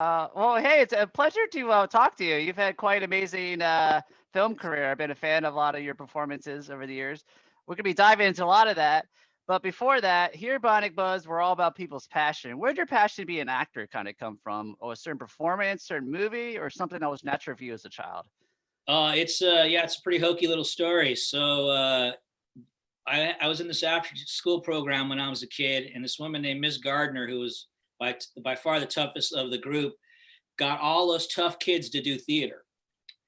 Well, hey, it's a pleasure to talk to you. You've had quite an amazing film career. I've been a fan of a lot of your performances over the years. We're going to be diving into a lot of that. But before that, here at Bionic Buzz, we're all about people's passion. Where did your passion to be an actor kind of come from? Or a certain performance, certain movie, or something that was natural for you as a child? It's a pretty hokey little story. I was in this after school program when I was a kid, and this woman named Miss Gardner, who was by far the toughest of the group, got all us tough kids to do theater.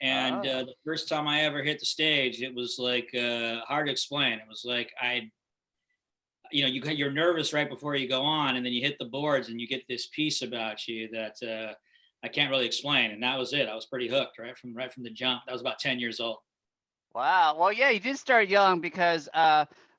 And Oh. the first time I ever hit the stage, it was like hard to explain. It was like you're nervous right before you go on, and then you hit the boards, and you get this piece about you that I can't really explain. And that was it. I was pretty hooked right from the jump. That was about 10 years old. Wow. Well, yeah, you did start young because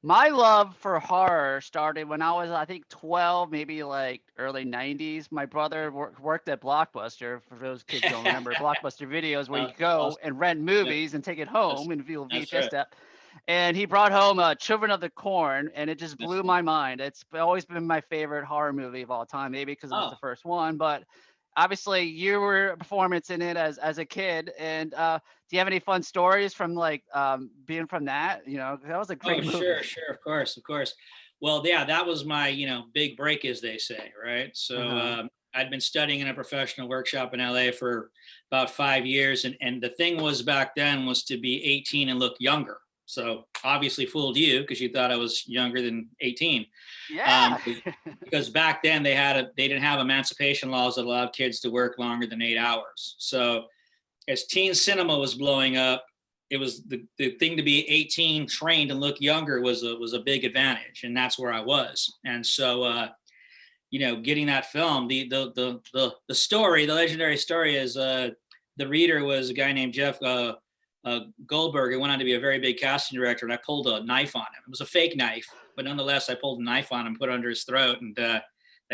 my love for horror started when I was, I think, 12, maybe like early 90s. My brother worked at Blockbuster. For those kids who don't remember, Blockbuster Videos, where you go Awesome. and rent Yeah, movies and take it that's, home and view a that's VHS right. step. And he brought home Children of the Corn, and it just That's blew my mind. It's always been my favorite horror movie of all time, maybe because it was Oh, the first one, but obviously you were a performance in it as a kid. And do you have any fun stories from like being from that? That was a oh, great sure, movie. sure, of course, of course. Well, yeah, that was my, big break, as they say, right? Uh-huh. I'd been studying in a professional workshop in LA for about 5 years, and the thing was back then was to be 18 and look younger. So obviously fooled you because you thought I was younger than 18. Yeah. Because back then they didn't have emancipation laws that allowed kids to work longer than 8 hours. So as teen cinema was blowing up, it was the thing to be 18, trained and look younger was a big advantage, and that's where I was. And so getting that film, the story, the legendary story is the reader was a guy named Jeff Goldberg, who went on to be a very big casting director, and I pulled a knife on him. It was a fake knife, but nonetheless, I pulled a knife on him, put it under his throat, and that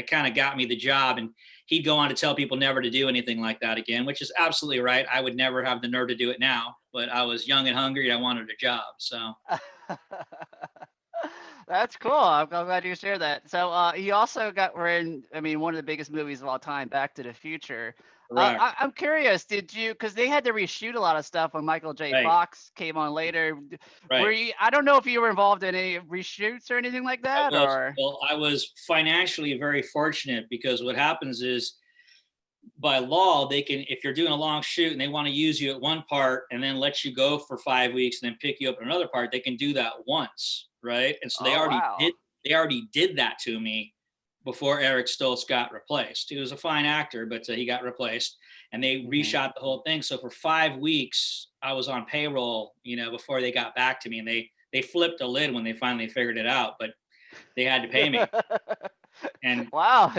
kind of got me the job. And he'd go on to tell people never to do anything like that again, which is absolutely right. I would never have the nerve to do it now, but I was young and hungry. And I wanted a job. So, That's cool. I'm glad you shared that. So he also got we're in, I mean, one of the biggest movies of all time, Back to the Future. correct. I'm curious, did you, because they had to reshoot a lot of stuff when Michael J. Right. Fox came on later. Were Right. you, I don't know if you were involved in any reshoots or anything like I that, was, or? well, I was financially very fortunate because what happens is by law, they can, if you're doing a long shoot and they want to use you at one part and then let you go for 5 weeks and then pick you up in another part, they can do that once, right? And so Oh, wow. they already did that to me before Eric Stoltz got replaced. He was a fine actor, but he got replaced, and they Hmm. reshot the whole thing. So for 5 weeks, I was on payroll, before they got back to me, and they flipped a lid when they finally figured it out, but they had to pay me. And Wow,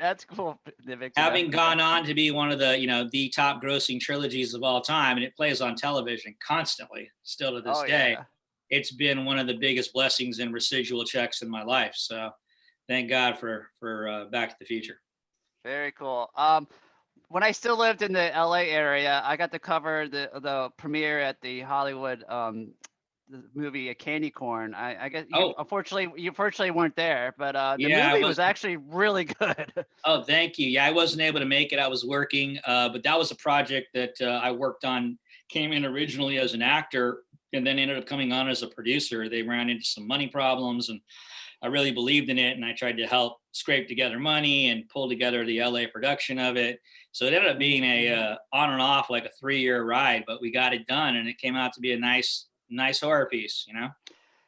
that's cool. They mix it up. having gone on to be one of the top grossing trilogies of all time, and it plays on television constantly still to this Oh, day, yeah. it's been one of the biggest blessings and residual checks in my life. So thank God for Back to the Future. Very cool. When I still lived in the LA area, I got to cover the premiere at the Hollywood the movie A Candy Corn. I guess Oh, you unfortunately weren't there, but the yeah, I movie was. was actually really good. Oh, thank you. Yeah, I wasn't able to make it. I was working, but that was a project that I worked on. Came in originally as an actor, and then ended up coming on as a producer. They ran into some money problems, and I really believed in it, and I tried to help scrape together money and pull together the LA production of it. So it ended up being a on and off like a 3-year ride, but we got it done, and it came out to be a nice horror piece.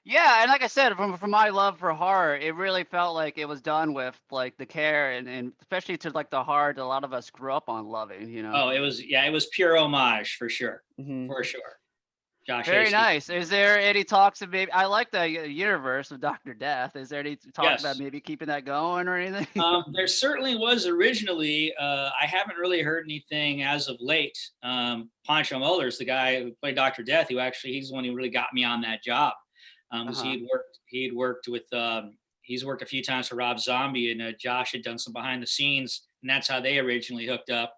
Yeah, and like I said, from my love for horror, it really felt like it was done with like the care and especially to like the horror that a lot of us grew up on loving. Oh, it was pure homage Hmm. for sure. Josh Very Hasty. nice. Is there any talks of maybe? I like the universe of Doctor Death. Is there any talk about Yes. maybe keeping that going or anything? There certainly was originally. I haven't really heard anything as of late. Pancho Muller's the guy who played Doctor Death, who actually he's the one who really got me on that job. Because Uh-huh. he'd worked with he's worked a few times for Rob Zombie, and Josh had done some behind the scenes, and that's how they originally hooked up.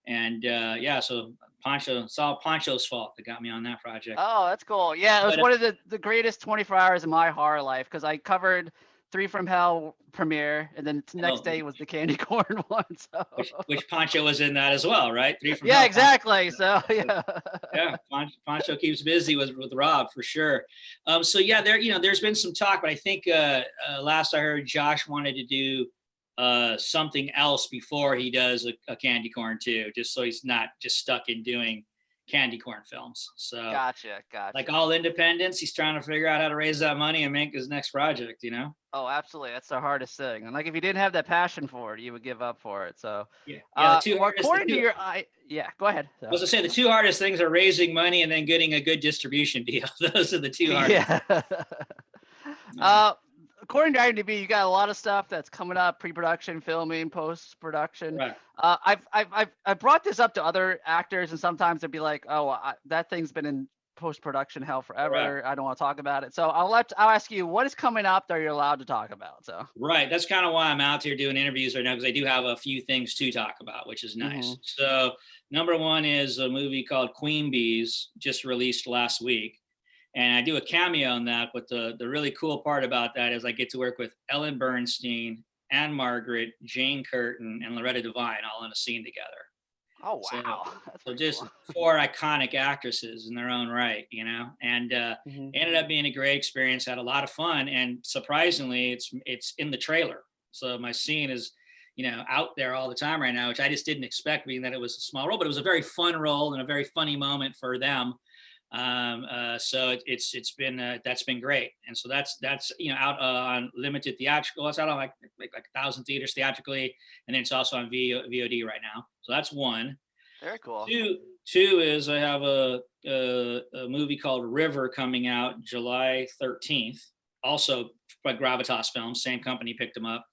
And yeah, so it's all Pancho's fault that got me on that project. Oh, that's cool. Yeah, it was But one of the greatest 24 hours of my horror life because I covered Three from Hell premiere, and then the next day was the candy corn one. So which Pancho was in that as well, right? Three from yeah, Hell. exactly. So yeah. Yeah, Pancho keeps busy with Rob for sure. So yeah, there's been some talk, but I think last I heard Josh wanted to do something else before he does a candy corn too, just so he's not just stuck in doing candy corn films. So Gotcha. like all independents, he's trying to figure out how to raise that money and make his next project, Oh, absolutely. That's the hardest thing. And like, if you didn't have that passion for it, you would give up for it. So yeah, the two hardest, according to your, yeah, go ahead. So. I was gonna say the two hardest things are raising money and then getting a good distribution deal. Those are the two hardest. Yeah. According to IMDb, you got a lot of stuff that's coming up: pre-production, filming, post-production. Right. I've brought this up to other actors, and sometimes they'd be like, "Oh, that thing's been in post-production hell forever. Right. I don't want to talk about it." So I'll ask you, what is coming up that you're allowed to talk about? So right, that's kind of why I'm out here doing interviews right now, because I do have a few things to talk about, which is nice. So number one is a movie called Queen Bees, just released last week. And I do a cameo in that, but the really cool part about that is I get to work with Ellen Bernstein, Anne Margaret, Jane Curtin, and Loretta Devine all in a scene together. Oh, wow. So just cool. 4 iconic actresses in their own right, and ended up being a great experience, had a lot of fun. And surprisingly, it's in the trailer. So my scene is, out there all the time right now, which I just didn't expect, being that it was a small role, but it was a very fun role and a very funny moment for them. So it's been that's been great, and so that's out on limited theatrical. It's out on like 1,000 theaters theatrically, and then it's also on VOD right now. So that's one. Very cool. Two is I have a movie called River coming out July 13th, also by Gravitas Films, same company picked them up.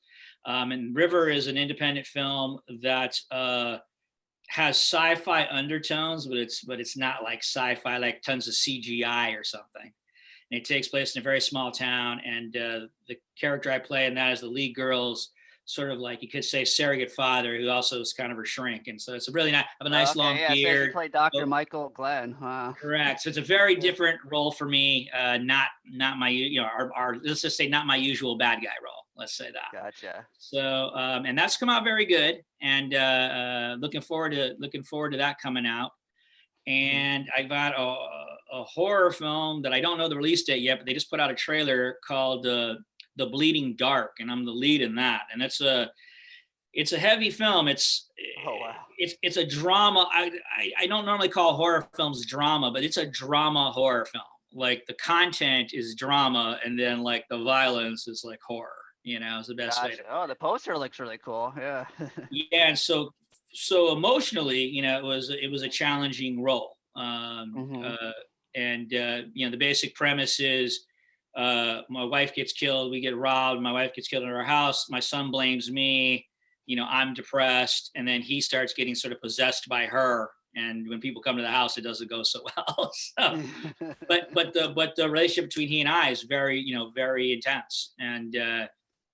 And River is an independent film that has sci-fi undertones, but it's not like sci-fi, like tons of CGI or something. And it takes place in a very small town, and the character I play in that is the lead girl's sort of like, you could say, surrogate father, who also is kind of her shrink. And so it's a really nice, have a nice long beard. So you play Dr. Michael Glenn. Huh? Correct. So it's a very different role for me. Not my, our let's just say not my usual bad guy role. Let's say that. Gotcha. So and that's come out very good, and looking forward to that coming out. And I got a horror film that I don't know the release date yet, but they just put out a trailer called The Bleeding Dark, and I'm the lead in that. And it's a heavy film. It's a drama. I don't normally call horror films drama, but it's a drama horror film. Like the content is drama, and then like the violence is like horror. Is the best way. Oh, the poster looks really cool. Yeah. Yeah, and so emotionally, it was a challenging role. And the basic premise is my wife gets killed, we get robbed, my wife gets killed in our house, my son blames me, I'm depressed, and then he starts getting sort of possessed by her. And when people come to the house, it doesn't go so well. So, but the relationship between he and I is very, very intense, and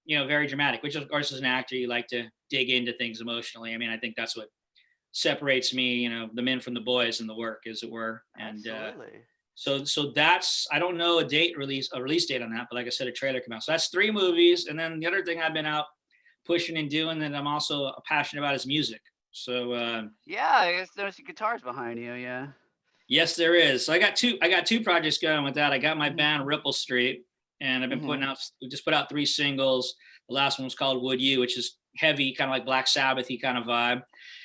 very dramatic, which of course as an actor, you like to dig into things emotionally. I mean, I think that's what separates me, the men from the boys in the work, as it were. And so that's, I don't know a release date on that, but like I said, a trailer came out. So that's 3 movies. And then the other thing I've been out pushing and doing that I'm also passionate about is music. So yeah, I guess there's guitars behind you. Yeah. Yes, there is. So I got two projects going with that. I got my band Ripple Street, and I've been we just put out 3 singles. The last one was called Would You, which is heavy, kind of like Black Sabbath-y kind of vibe.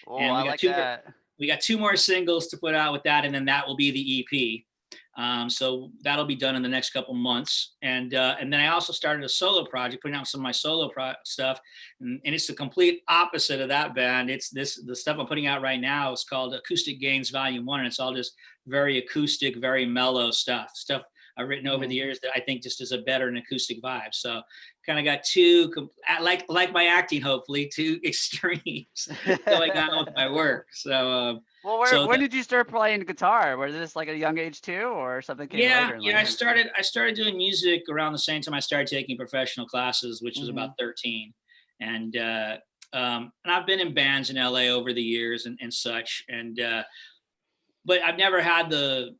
Oh, and I like that. We got 2 more singles to put out with that, and then that will be the EP. So that'll be done in the next couple months. And then I also started a solo project, putting out some of my solo stuff. And it's the complete opposite of that band. The stuff I'm putting out right now is called Acoustic Gains Vol.1. And it's all just very acoustic, very mellow stuff I've written over the years that I think just is a better and acoustic vibe. So kind of got 2, like my acting, hopefully 2 extremes going on with my work. So, when did you start playing guitar? Was this like at a young age too, or something came later? Yeah, I started doing music around the same time I started taking professional classes, which was about 13. And I've been in bands in LA over the years and such. And but I've never had the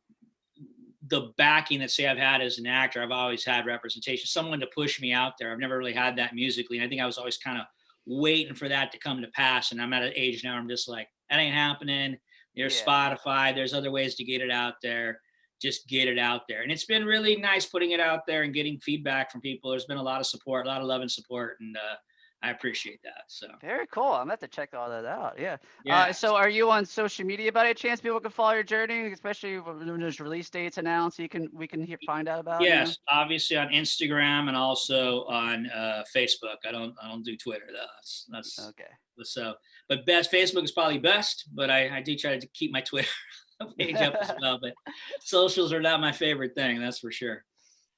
the backing that say I've had as an actor. I've always had representation, someone to push me out there. I've never really had that musically. And I think I was always kind of waiting for that to come to pass. And I'm at an age now where I'm just like, that ain't happening. There's Spotify. There's other ways to get it out there. Just get it out there. And it's been really nice putting it out there and getting feedback from people. There's been a lot of support, a lot of love and support. And I appreciate that. So very cool. I'm gonna have to check all that out. Yeah. Yeah. So are you on social media by any chance? People can follow your journey, especially when there's release dates announced. We can find out about. Yes, obviously on Instagram and also on Facebook. I don't do Twitter though. That's okay. So, but Facebook is probably best. But I do try to keep my Twitter page up as well. But socials are not my favorite thing. That's for sure.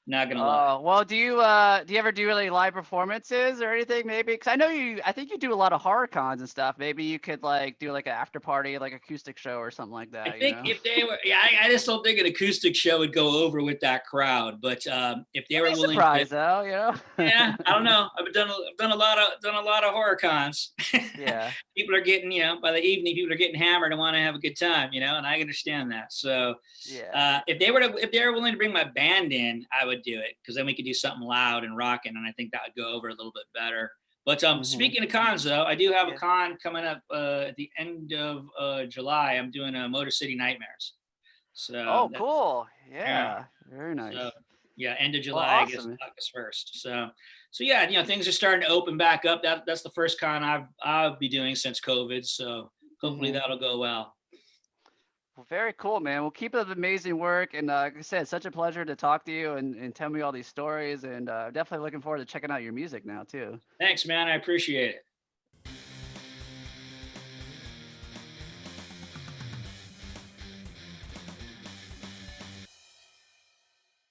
Not gonna lie. Well, do you ever do really live performances or anything? Maybe because I think you do a lot of horror cons and stuff. Maybe you could like do like an after party, like acoustic show or something like that. I think if they were, I just don't think an acoustic show would go over with that crowd. But if they were willing, though, you know. Yeah, I don't know. I've done a lot of horror cons. Yeah. People are getting, by the evening, people are getting hammered and want to have a good time, and I understand that. So yeah. If they were willing to bring my band in, I would do it because then we could do something loud and rocking, and I think that would go over a little bit better. But speaking of cons, though, I do have a con coming up at the end of July. I'm doing a Motor City Nightmares. So cool. Yeah. Very nice. So, end of July, I guess August 1st. So yeah, things are starting to open back up. That's the first con I'll be doing since COVID. So hopefully that'll go well. Well, very cool, man. Well, keep up the amazing work. And like I said, such a pleasure to talk to you and tell me all these stories. And definitely looking forward to checking out your music now, too. Thanks, man. I appreciate it.